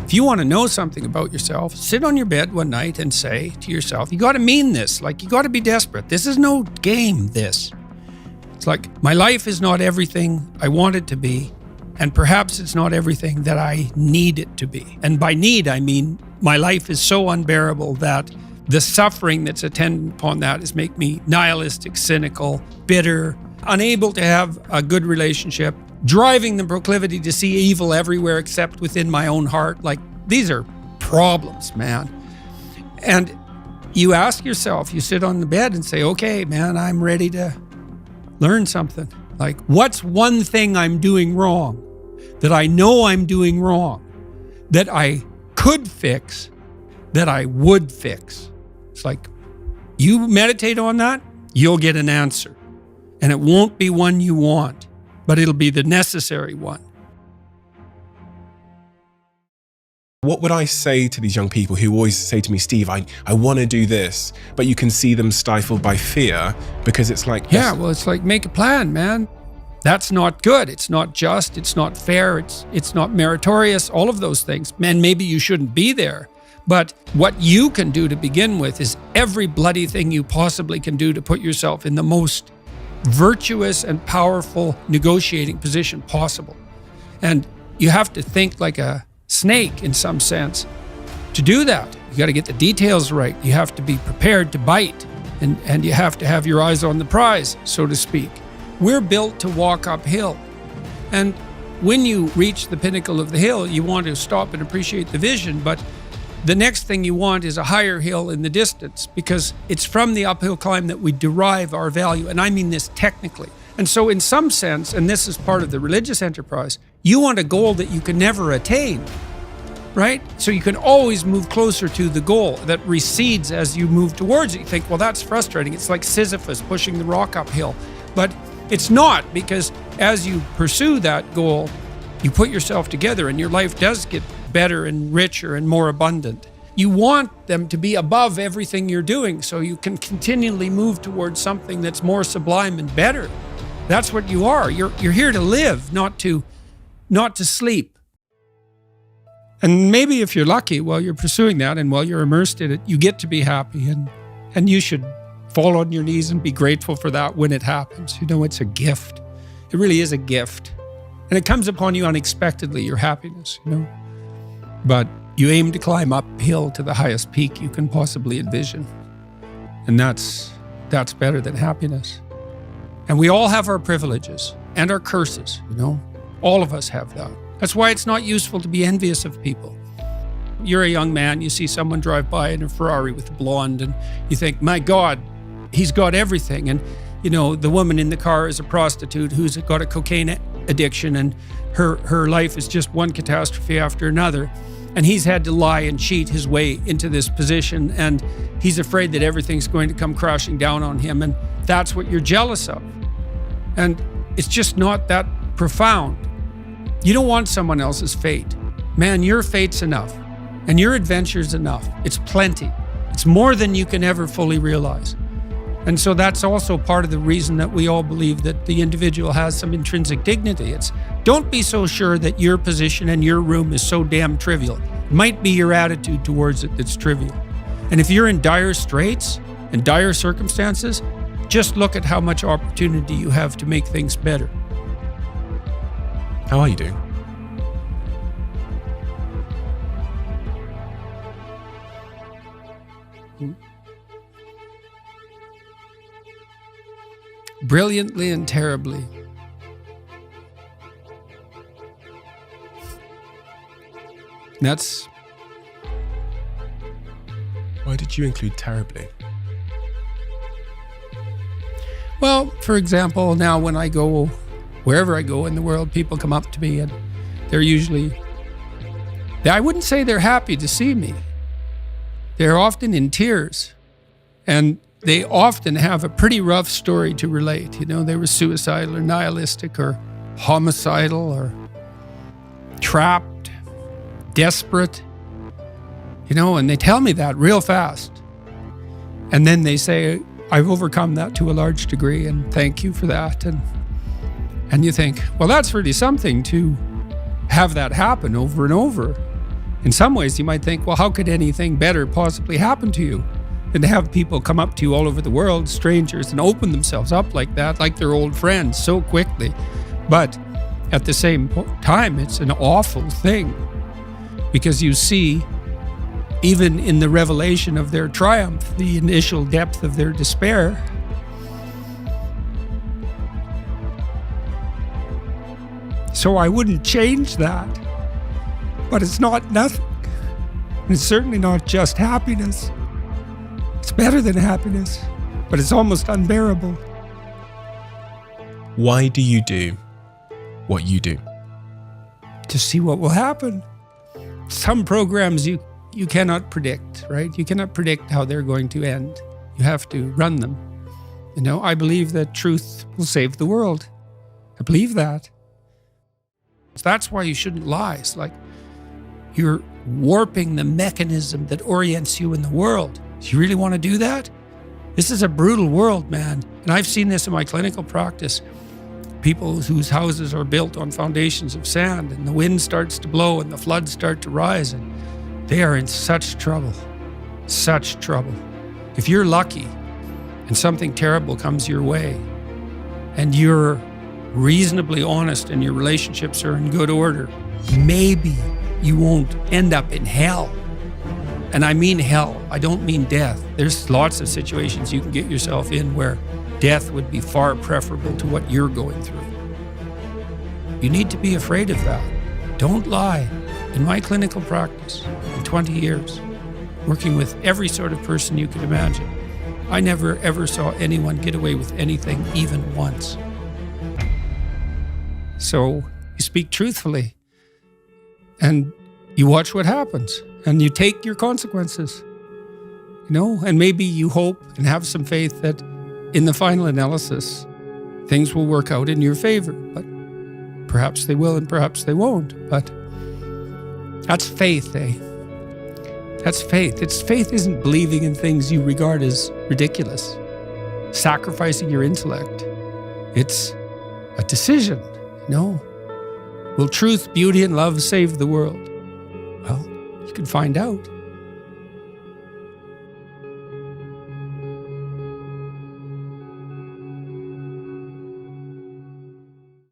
If you want to know something about yourself, sit on your bed one night and say to yourself, you got to mean this. Like, you got to be desperate. This is no game, this. It's like, my life is not everything I want it to be, and perhaps it's not everything that I need it to be. And by need, I mean my life is so unbearable that the suffering that's attendant upon that is make me nihilistic, cynical, bitter, unable to have a good relationship, driving the proclivity to see evil everywhere except within my own heart. Like, these are problems, man. And you ask yourself, you sit on the bed and say, okay, man, I'm ready to learn something. Like, what's one thing I'm doing wrong that I know I'm doing wrong, that I could fix, that I would fix? It's like, you meditate on that, you'll get an answer. And it won't be one you want, but it'll be the necessary one. What would I say to these young people who always say to me, Steve, I want to do this, but you can see them stifled by fear because it's like... Yeah, well, it's like, make a plan, man. That's not good. It's not just. It's not fair. It's not meritorious. All of those things. Man, maybe you shouldn't be there. But what you can do to begin with is every bloody thing you possibly can do to put yourself in the most virtuous and powerful negotiating position possible. And you have to think like a snake in some sense. To do that, you got to get the details right. You have to be prepared to bite, and you have to have your eyes on the prize, so to speak. We're built to walk uphill. And when you reach the pinnacle of the hill, you want to stop and appreciate the vision, but the next thing you want is a higher hill in the distance, because it's from the uphill climb that we derive our value. And I mean this technically. And so in some sense, and this is part of the religious enterprise, you want a goal that you can never attain, right? So you can always move closer to the goal that recedes as you move towards it. You think, well, that's frustrating. It's like Sisyphus pushing the rock uphill. But it's not, because as you pursue that goal, you put yourself together and your life does get better and richer and more abundant. You want them to be above everything you're doing so you can continually move towards something that's more sublime and better. That's what you are. You're here to live, not to sleep. And maybe if you're lucky while you're pursuing that and while you're immersed in it, you get to be happy, and you should fall on your knees and be grateful for that when it happens. You know, it's a gift. It really is a gift. And it comes upon you unexpectedly, your happiness, you know. But you aim to climb uphill to the highest peak you can possibly envision. And that's better than happiness. And we all have our privileges and our curses, you know. All of us have that. That's why it's not useful to be envious of people. You're a young man, you see someone drive by in a Ferrari with a blonde, and you think, my God, he's got everything. And, you know, the woman in the car is a prostitute who's got a cocaine addiction, and her life is just one catastrophe after another. And he's had to lie and cheat his way into this position, and he's afraid that everything's going to come crashing down on him, and that's what you're jealous of. And it's just not that profound. You don't want someone else's fate. Man, your fate's enough, and your adventure's enough. It's plenty. It's more than you can ever fully realize. And so that's also part of the reason that we all believe that the individual has some intrinsic dignity. It's, don't be so sure that your position and your room is so damn trivial. It might be your attitude towards it that's trivial. And if you're in dire straits and dire circumstances, just look at how much opportunity you have to make things better. How are you doing? Brilliantly and terribly. That's... Why did you include terribly? Well, for example, now when I go, wherever I go in the world, people come up to me and they're usually, I wouldn't say they're happy to see me. They're often in tears, and they often have a pretty rough story to relate. You know, they were suicidal or nihilistic or homicidal or trapped, desperate, you know, and they tell me that real fast. And then they say, I've overcome that to a large degree, and thank you for that. And you think, well, that's really something to have that happen over and over. In some ways, you might think, well, how could anything better possibly happen to you than to have people come up to you all over the world, strangers, and open themselves up like that, like they're old friends so quickly. But at the same time, it's an awful thing, because you see, even in the revelation of their triumph, the initial depth of their despair. So I wouldn't change that. But it's not nothing. And it's certainly not just happiness. It's better than happiness, but it's almost unbearable. Why do you do what you do? To see what will happen. Some programs you cannot predict, right? You cannot predict how they're going to end. You have to run them. You know, I believe that truth will save the world. I believe that. That's why you shouldn't lie. It's like you're warping the mechanism that orients you in the world. Do you really want to do that? This is a brutal world, man. And I've seen this in my clinical practice. People whose houses are built on foundations of sand, and the wind starts to blow and the floods start to rise, and they are in such trouble. Such trouble. If you're lucky and something terrible comes your way, and you're reasonably honest and your relationships are in good order, maybe you won't end up in hell. And I mean hell. I don't mean death. There's lots of situations you can get yourself in where death would be far preferable to what you're going through. You need to be afraid of that. Don't lie. In my clinical practice, in 20 years, working with every sort of person you can imagine, I never ever saw anyone get away with anything even once. So you speak truthfully, and you watch what happens, and you take your consequences, you know, and maybe you hope and have some faith that in the final analysis, things will work out in your favor, but perhaps they will and perhaps they won't. But that's faith, eh? That's faith. Faith isn't believing in things you regard as ridiculous, sacrificing your intellect. It's a decision. No. Will truth, beauty, and love save the world? Well, you can find out.